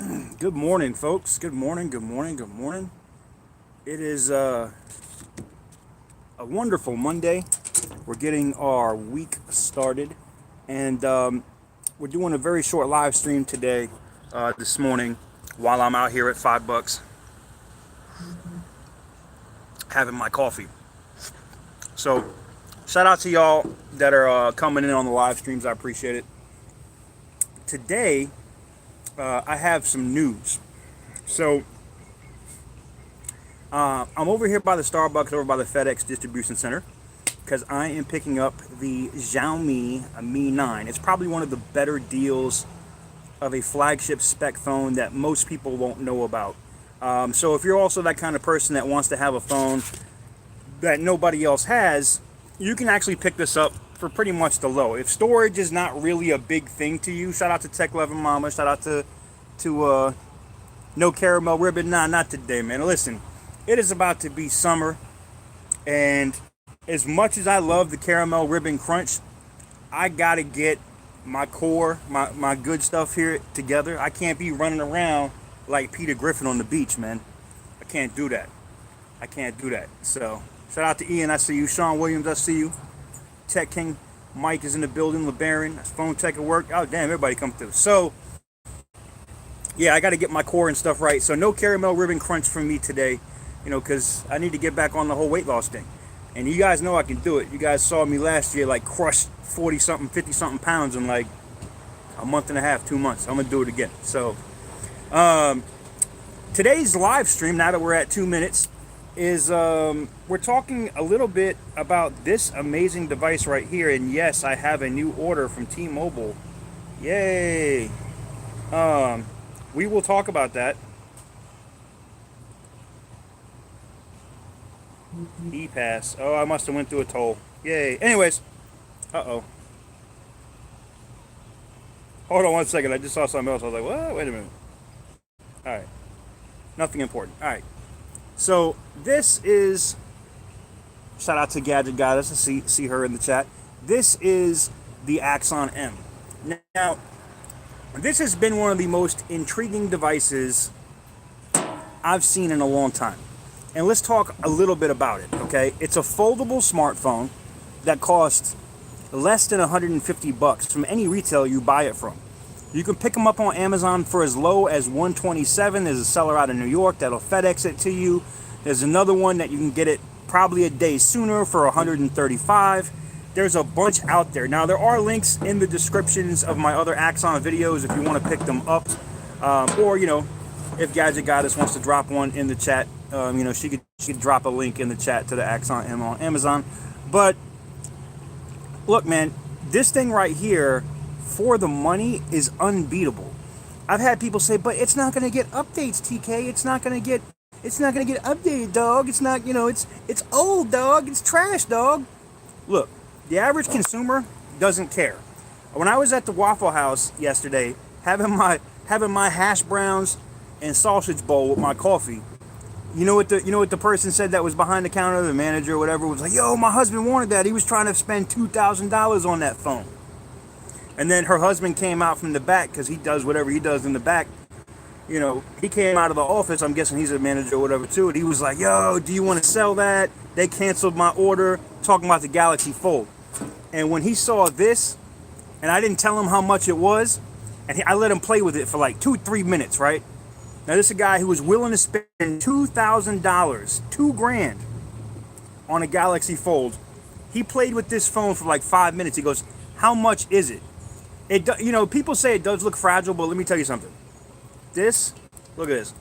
Good morning, folks. Good morning, good morning, good morning. It is a wonderful Monday. We're getting our week started, and we're doing a very short live stream today, this morning, while I'm out here at $5 having my coffee. So, shout out to y'all that are coming in on the live streams. I appreciate it. Today, I have some news. So, I'm over here by the Starbucks, over by the FedEx distribution center, because I am picking up the Xiaomi Mi 9. It's probably one of the better deals of a flagship spec phone that most people won't know about. So if you're also that kind of person that wants to have a phone that nobody else has, you can actually pick this up for pretty much the low. If storage is not really a big thing to you, shout out to Tech Loving Mama, shout out to No Caramel Ribbon. Nah, not today, man. Listen, it is about to be summer, and as much as I love the caramel ribbon crunch, I gotta get my core, my good stuff here together. I can't be running around like Peter Griffin on the beach, man. I can't do that. I can't do that. So, shout out to Ian, I see you. Sean Williams, I see you. Tech King Mike is in the building. LeBaron, that's Phone Tech at work. Oh, damn, everybody come through. So, yeah, I got to get my core and stuff right. So, no caramel ribbon crunch from me today, because I need to get back on the whole weight loss thing. And you guys know I can do it. You guys saw me last year, like, crush 40-something, 50-something pounds in, like, a month and a half, 2 months. I'm going to do it again. So, today's live stream, now that we're at 2 minutes, is we're talking a little bit about this amazing device right here. And yes, I have a new order from T-Mobile. Yay! We will talk about that. E-Pass. Oh, I must have went through a toll. Yay. Anyways. Uh-oh. Hold on one second. I just saw something else. I was like, what? Wait a minute. All right. Nothing important. All right. So, this is... Shout out to Gadget Goddess. I see her in the chat. This is the Axon M. Now, this has been one of the most intriguing devices I've seen in a long time. And let's talk a little bit about it, okay? It's a foldable smartphone that costs less than $150 from any retailer you buy it from. You can pick them up on Amazon for as low as $127. There's a seller out of New York that'll FedEx it to you. There's another one that you can get it probably a day sooner for $135. There's a bunch out there. Now, there are links in the descriptions of my other Axon videos if you want to pick them up. Or, if Gadget Goddess wants to drop one in the chat, she could drop a link in the chat to the Axon M on Amazon. But look, man, this thing right here for the money is unbeatable. I've had people say, but it's not going to get updates, TK. It's not going to get updated, dog. It's not, it's old, dog. It's trash, dog. Look, the average consumer doesn't care. When I was at the Waffle House yesterday, having my hash browns and sausage bowl with my coffee, you know what the person said that was behind the counter, the manager or whatever, was like, yo, my husband wanted that. He was trying to spend $2,000 on that phone. And then her husband came out from the back, because he does whatever he does in the back. He came out of the office. I'm guessing he's a manager or whatever too. And he was like, yo, do you want to sell that? They canceled my order, talking about the Galaxy Fold. And when he saw this, and I didn't tell him how much it was, and I let him play with it for like 2-3 minutes, right? Now, this is a guy who was willing to spend $2,000, $2,000 on a Galaxy Fold. He played with this phone for like 5 minutes. He goes, how much is it? People say it does look fragile, but let me tell you something. Look at this.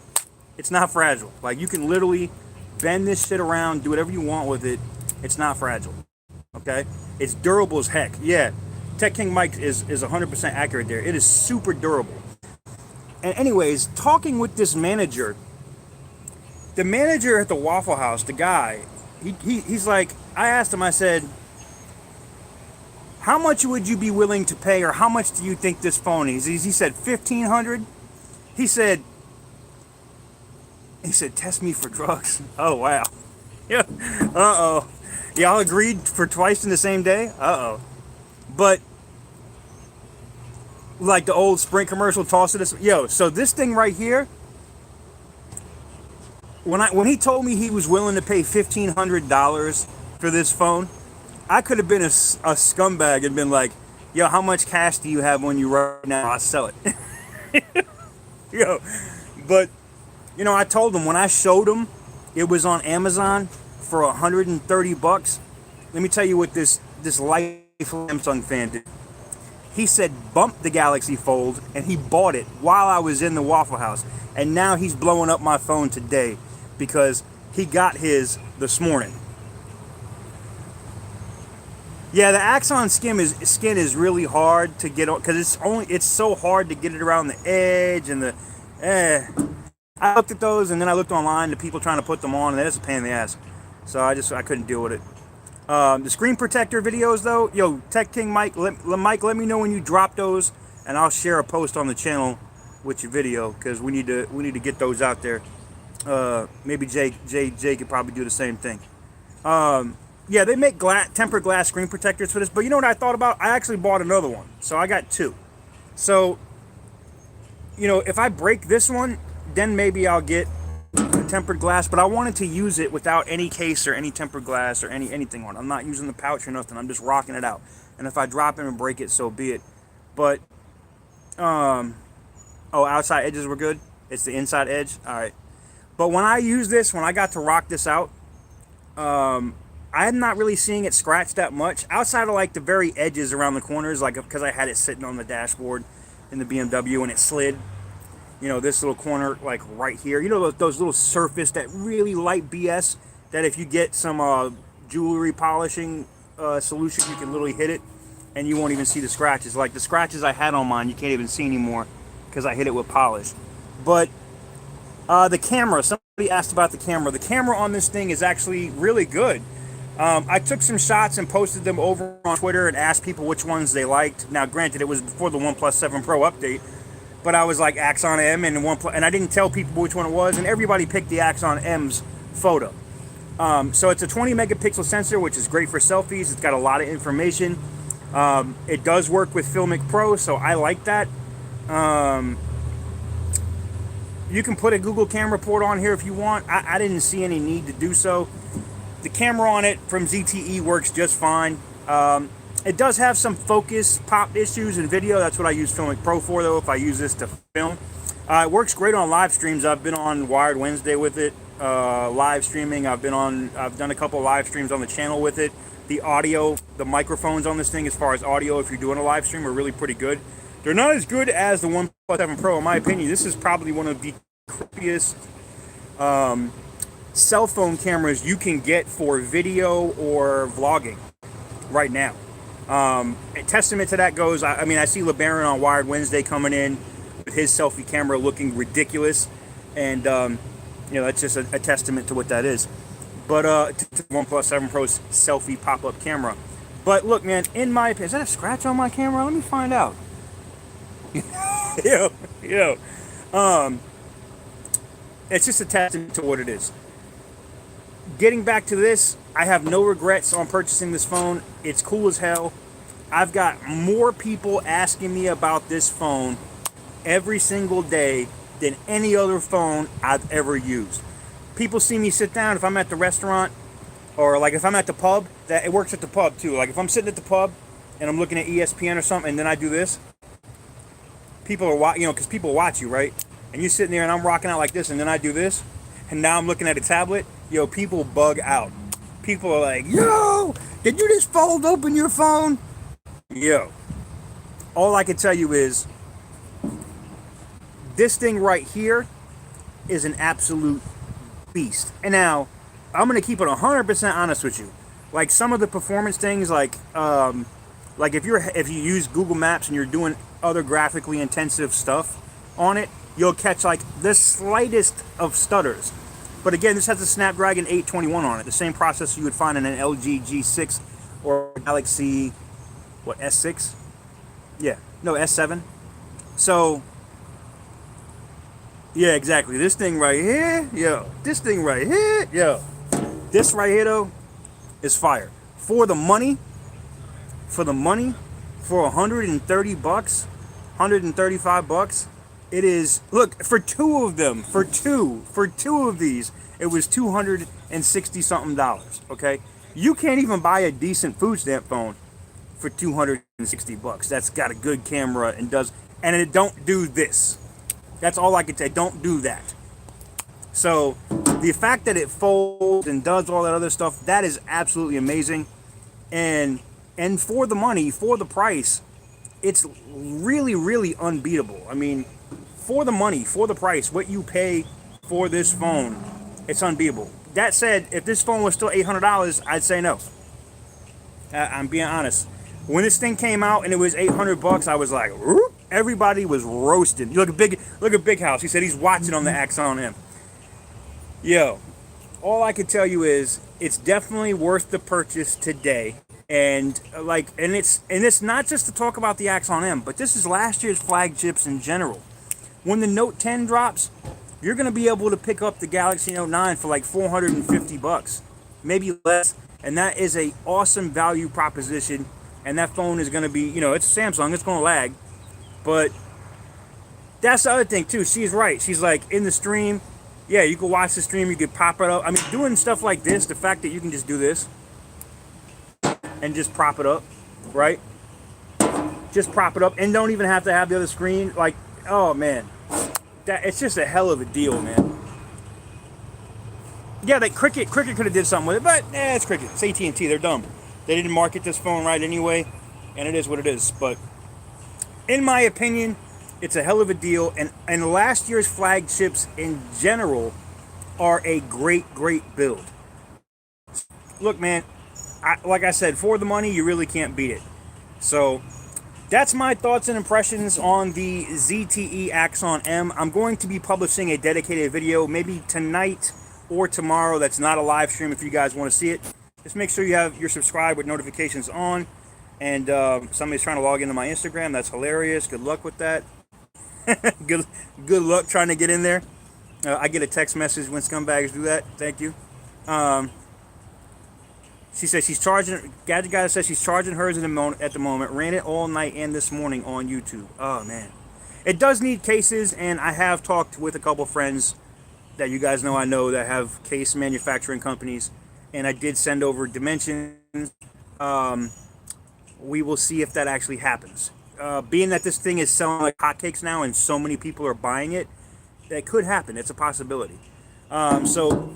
It's not fragile. Like, you can literally bend this shit around, do whatever you want with it. It's not fragile. Okay? It's durable as heck. Yeah. Tech King Mike is 100% accurate there. It is super durable. And anyways, talking with this manager, the manager at the Waffle House, the guy, he's like, I asked him, I said, how much would you be willing to pay, or how much do you think this phone is? He said $1,500. He said, test me for drugs. Oh, wow. Yeah. Uh-oh. Y'all agreed for twice in the same day? Uh-oh. But like the old Sprint commercial, toss it. Yo, so this thing right here, when he told me he was willing to pay $1,500 for this phone, I could have been a scumbag and been like, yo, how much cash do you have on you right now? I'll sell it. Yo, but, you know, I told him when I showed him it was on Amazon for $130. Let me tell you what this life Samsung fan did. He said bump the Galaxy Fold, and he bought it while I was in the Waffle House. And now he's blowing up my phone today because he got his this morning. Yeah, the Axon skin is really hard to get on because it's so hard to get it around the edge and the. I looked at those and then I looked online to people trying to put them on, and that is a pain in the ass. So I couldn't deal with it. The screen protector videos though, yo, Tech King Mike, let me know when you drop those, and I'll share a post on the channel with your video because we need to get those out there. Maybe Jay could probably do the same thing. Yeah, they make tempered glass screen protectors for this, but you know what I thought about? I actually bought another one, so I got two. So, you know, if I break this one, then maybe I'll get the tempered glass, but I wanted to use it without any case or any tempered glass or anything on it. I'm not using the pouch or nothing. I'm just rocking it out. And if I drop it and break it, so be it. But, oh, outside edges were good? It's the inside edge? All right. But when I use this, when I got to rock this out, I'm not really seeing it scratch that much outside of like the very edges around the corners, like because I had it sitting on the dashboard in the BMW and it slid. You know, this little corner, like right here. You know, those little surface, that really light BS that if you get some jewelry polishing solution, you can literally hit it and you won't even see the scratches. Like the scratches I had on mine, you can't even see anymore because I hit it with polish. But the camera, somebody asked about the camera. The camera on this thing is actually really good. I took some shots and posted them over on Twitter and asked people which ones they liked. Now, granted, it was before the OnePlus 7 Pro update, but I was like Axon M and OnePlus, and I didn't tell people which one it was, and everybody picked the Axon M's photo. So it's a 20 megapixel sensor, which is great for selfies. It's got a lot of information. It does work with Filmic Pro, so I like that. You can put a Google camera port on here if you want. I didn't see any need to do so. The camera on it from ZTE works just fine. It does have some focus pop issues in video. That's what I use Filmic Pro for, though, if I use this to film. It works great on live streams. I've been on Wired Wednesday with it, live streaming. I've done a couple of live streams on the channel with it. The audio, the microphones on this thing, as far as audio, if you're doing a live stream, are really pretty good. They're not as good as the OnePlus 7 Pro, in my opinion. This is probably one of the crappiest cell phone cameras you can get for video or vlogging right now. A testament to that goes, I mean, I see LeBaron on Wired Wednesday coming in with his selfie camera looking ridiculous, and you know, that's just a testament to what that is. But to OnePlus 7 Pro's selfie pop-up camera. But look, man, in my opinion, is that a scratch on my camera? Let me find out. yo, it's just a testament to what it is. Getting back to this, I have no regrets on purchasing this phone. It's cool as hell. I've got more people asking me about this phone every single day than any other phone I've ever used. People see me sit down if I'm at the restaurant, or like if I'm at the pub. That it works at the pub too. Like if I'm sitting at the pub and I'm looking at ESPN or something, and then I do this, people are watching, you know, because people watch you, right? And you're sitting there and I'm rocking out like this, and then I do this, and now I'm looking at a tablet. Yo, people bug out. People are like, yo, did you just fold open your phone? Yo, all I can tell you is this thing right here is an absolute beast. And now, I'm going to keep it 100% honest with you. Like some of the performance things, like if you use Google Maps and you're doing other graphically intensive stuff on it, you'll catch like the slightest of stutters. But again, this has a Snapdragon 821 on it, the same processor you would find in an LG G6 or Galaxy, what, S6? Yeah, no, S7. So, yeah, exactly. This thing right here, yo. This thing right here, yo. This right here, though, is fire. For the money, for $130, 135 bucks. It is, look, for two of them, for two of these, it was 260 something dollars, okay? You can't even buy a decent food stamp phone for 260 bucks. That's got a good camera and it don't do this. That's all I can say. Don't do that. So the fact that it folds and does all that other stuff, that is absolutely amazing. And for the money, for the price, it's really, really unbeatable. I mean, for the money, for the price, what you pay for this phone, it's unbeatable. That said, if this phone was still $800, I'd say no. I'm being honest. When this thing came out and it was 800 bucks, I was like, whoop. Everybody was roasting. Look at Big House. He said he's watching on the Axon M. Yo, all I can tell you is it's definitely worth the purchase today. And it's not just to talk about the Axon M, but this is last year's flagships in general. When the Note 10 drops, you're going to be able to pick up the Galaxy Note 9 for like 450 bucks, maybe less. And that is a awesome value proposition. And that phone is going to be, it's Samsung, it's going to lag. But that's the other thing too. She's right. She's like, in the stream, yeah, you can watch the stream, you can pop it up. I mean, doing stuff like this, the fact that you can just do this and just prop it up, right? Just prop it up and don't even have to have the other screen. Like, oh man, it's just a hell of a deal, man. Yeah, Cricket could have did something with it, but it's Cricket. It's AT&T. They're dumb. They didn't market this phone right anyway, and it is what it is. But in my opinion, it's a hell of a deal. And last year's flagships in general are a great build. Look, man, like I said, for the money, you really can't beat it. So that's my thoughts and impressions on the ZTE Axon M. I'm going to be publishing a dedicated video maybe tonight or tomorrow. That's not a live stream if you guys want to see it. Just make sure you're subscribed with notifications on. And somebody's trying to log into my Instagram. That's hilarious. Good luck with that. good luck trying to get in there. I get a text message when scumbags do that. Thank you. She says she's charging. Gadget Guy says she's charging hers at the moment. Ran it all night and this morning on YouTube. Oh man, it does need cases, and I have talked with a couple friends that you guys know I know that have case manufacturing companies, and I did send over dimensions. We will see if that actually happens. Being that this thing is selling like hotcakes now and so many people are buying it, that could happen. It's a possibility. So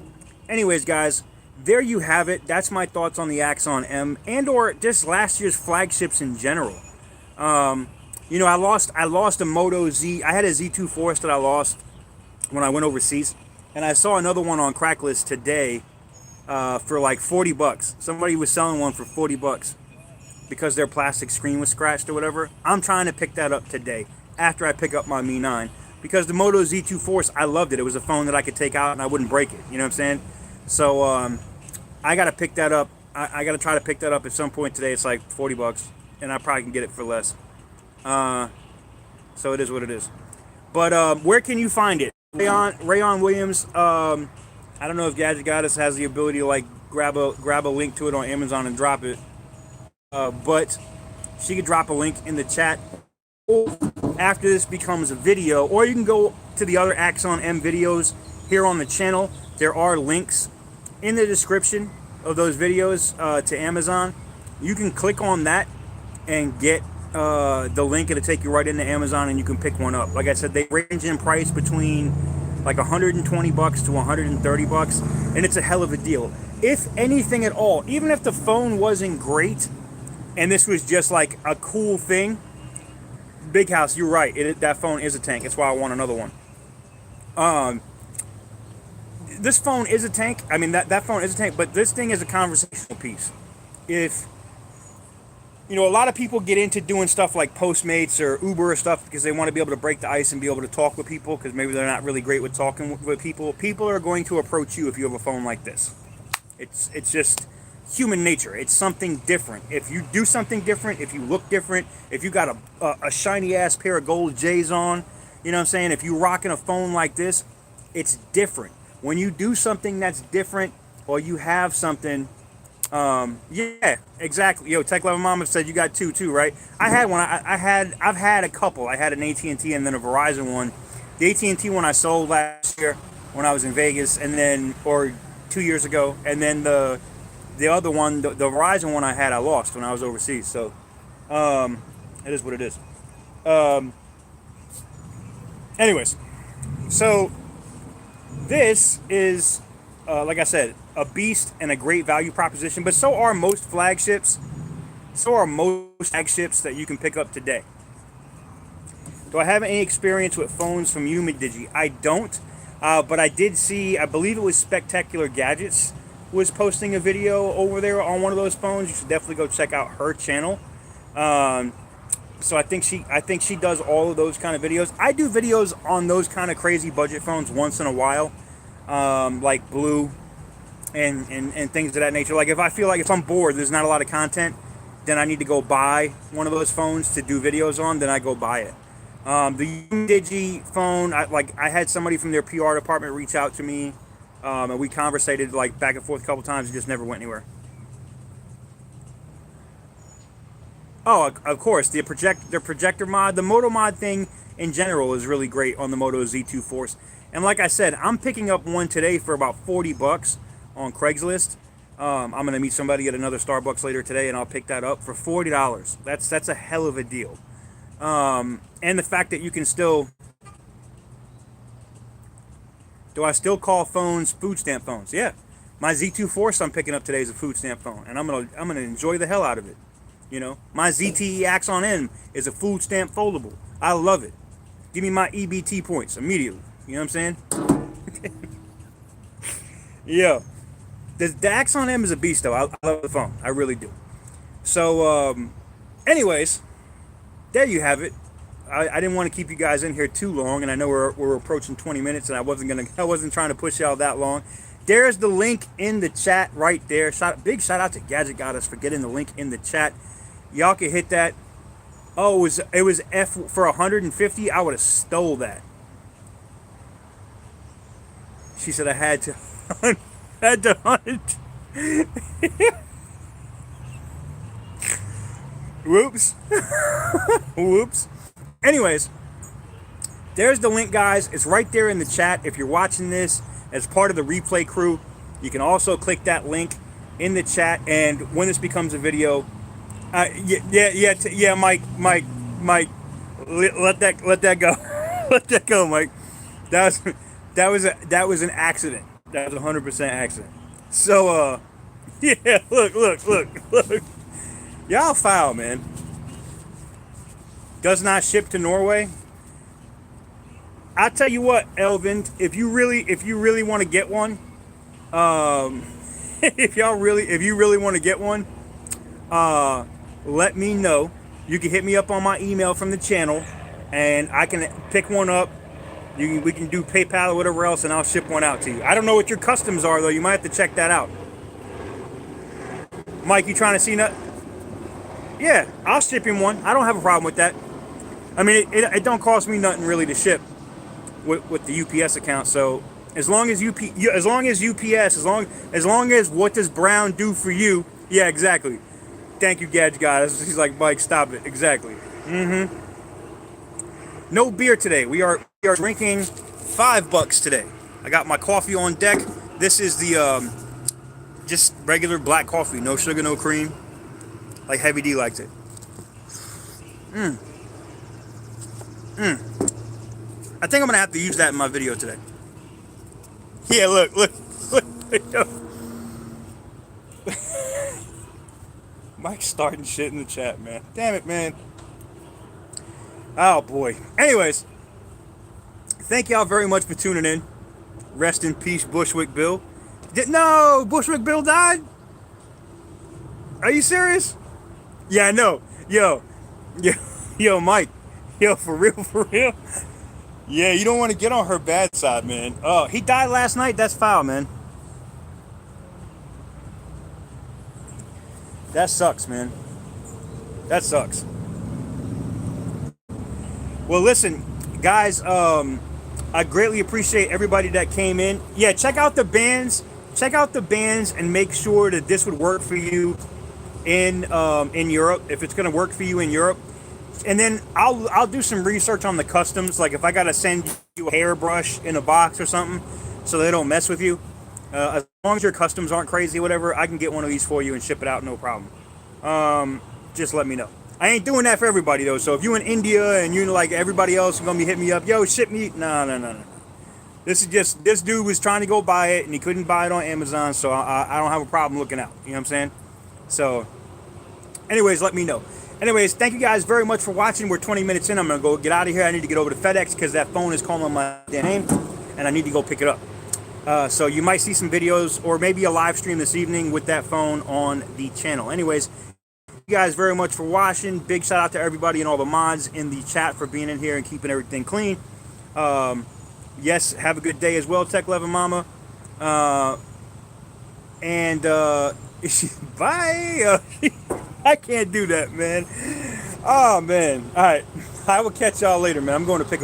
anyways, guys, there you have it. That's my thoughts on the Axon M and or just last year's flagships in general. I lost a Moto Z. I had a Z2 Force that I lost when I went overseas, and I saw another one on Cracklist today for like 40 bucks. Somebody was selling one for 40 bucks. Because their plastic screen was scratched or whatever. I'm trying to pick that up today after I pick up my Mi 9. Because the Moto Z2 Force, I loved it. It was a phone that I could take out and I wouldn't break it. You know what I'm saying? So I got to pick that up. I got to try to pick that up at some point today. It's like 40 bucks. And I probably can get it for less. So it is what it is. But where can you find it? Rayon Williams. I don't know if Gadget Goddess has the ability to like grab a link to it on Amazon and drop it. But she could drop a link in the chat after this becomes a video, or you can go to the other Axon M videos here on the channel. There are links in the description of those videos to Amazon. You can click on that and get the link. It'll take you right into Amazon and you can pick one up. Like I said, they range in price between like 120 bucks to 130 bucks, and it's a hell of a deal. If anything at all, even if the phone wasn't great, and this was just like a cool thing. Big House, you're right. That phone is a tank. That's why I want another one. This phone is a tank. I mean, that phone is a tank, but this thing is a conversational piece. If, a lot of people get into doing stuff like Postmates or Uber or stuff because they want to be able to break the ice and be able to talk with people because maybe they're not really great with talking with people. People are going to approach you if you have a phone like this. It's just human nature. It's something different. If you do something different, if you look different, if you got a shiny ass pair of gold J's on, you know what I'm saying? If you're rocking a phone like this, it's different. When you do something that's different, or you have something Yeah, exactly. Yo, Tech Level Mama said you got two too, right? I had one. I've had a couple. I had an AT&T and T and then a Verizon one. The AT&T one I sold last year when I was in Vegas, and then or 2 years ago, and then the other one, the Verizon one I had, I lost when I was overseas. So, it is what it is. Um, Anyways, so this is, like I said, a beast and a great value proposition. But so are most flagships. So are most flagships that you can pick up today. Do I have any experience with phones from Humidigi? I don't, but I did see. I believe it was Spectacular Gadgets was posting a video over there on one of those phones. You should definitely go check out her channel. So I think she does all of those kind of videos. I do videos on those kind of crazy budget phones once in a while, like Blue and things of that nature. Like if I feel like if I'm bored, there's not a lot of content, then I need to go buy one of those phones to do videos on. Then I go buy it. The Digi phone, I had somebody from their PR department reach out to me, and we conversated like back and forth a couple times. It just never went anywhere. Oh, of course, the projector mod, the Moto mod thing in general is really great on the Moto Z2 Force. And like I said, I'm picking up one today for about $40 on Craigslist. I'm gonna meet somebody at another Starbucks later today, and I'll pick that up for $40. That's a hell of a deal. And the fact that you can still, do I still call phones food stamp phones? Yeah, my Z2 Force I'm picking up today is a food stamp phone, and I'm gonna enjoy the hell out of it. You know, my ZTE Axon M is a food stamp foldable. I love it. Give me my EBT points immediately. You know what I'm saying? Yeah. The Axon M is a beast, though. I love the phone. I really do. So, anyways, there you have it. I didn't want to keep you guys in here too long, and I know we're approaching 20 minutes, and I wasn't trying to push y'all that long. There's the link in the chat right there. Big shout out to Gadget Goddess for getting the link in the chat. Y'all can hit that. Oh, it was F for 150. I would have stole that. She said I had to had to hunt. Whoops. Whoops. Anyways, there's the link, guys. It's right there in the chat. If you're watching this as part of the replay crew, you can also click that link in the chat. And when this becomes a video, Mike, let that go. Let that go, Mike. That was an accident. That was 100% accident. So, yeah, look. Y'all foul, man. Does not ship to Norway. I'll tell you what, Elvin, if you really want to get one, if you really want to get one, let me know. You can hit me up on my email from the channel, and I can pick one up. We can do PayPal or whatever else, and I'll ship one out to you. I don't know what your customs are, though. You might have to check that out. Mike, you trying to see nothing? Yeah, I'll ship him one. I don't have a problem with that. I mean, it don't cost me nothing really to ship with the UPS account. So as long as UPS, as long as what does Brown do for you? Yeah, exactly. Thank you, Gadget guys. He's like, Mike, stop it. Exactly. No beer today. We are drinking $5 today. I got my coffee on deck. This is the just regular black coffee, no sugar, no cream, like Heavy D likes it. I think I'm gonna have to use that in my video today. Yeah, look. Mike's starting shit in the chat, man. Damn it, man. Oh boy. Anyways, thank y'all very much for tuning in. Rest in peace, Bushwick Bill. No, Bushwick Bill died? Are you serious? Yeah, I know. Yo, Mike. Yo, for real. Yeah, you don't want to get on her bad side, man. Oh, he died last night? That's foul, man. That sucks, man. That sucks. Well, listen, guys, I greatly appreciate everybody that came in. Yeah, check out the bands check out the bands and make sure that this would work for you in Europe, if it's going to work for you in Europe. And then I'll do some research on the customs, like if I got to send you a hairbrush in a box or something so they don't mess with you. As long as your customs aren't crazy or whatever, I can get one of these for you and ship it out, no problem. Just let me know. I ain't doing that for everybody though, so if you in India and you like everybody else is going to be hitting me up, yo, ship me, no. This is just, this dude was trying to go buy it and he couldn't buy it on Amazon, so I don't have a problem looking out, you know what I'm saying? So, anyways, let me know. Anyways, thank you guys very much for watching. We're 20 minutes in. I'm going to go get out of here. I need to get over to FedEx because that phone is calling my damn name, and I need to go pick it up. So you might see some videos or maybe a live stream this evening with that phone on the channel. Anyways, thank you guys very much for watching. Big shout out to everybody and all the mods in the chat for being in here and keeping everything clean. Yes, have a good day as well, Tech Loving Mama. Bye. I can't do that, man. Oh, man. All right. I will catch y'all later, man. I'm going to pick up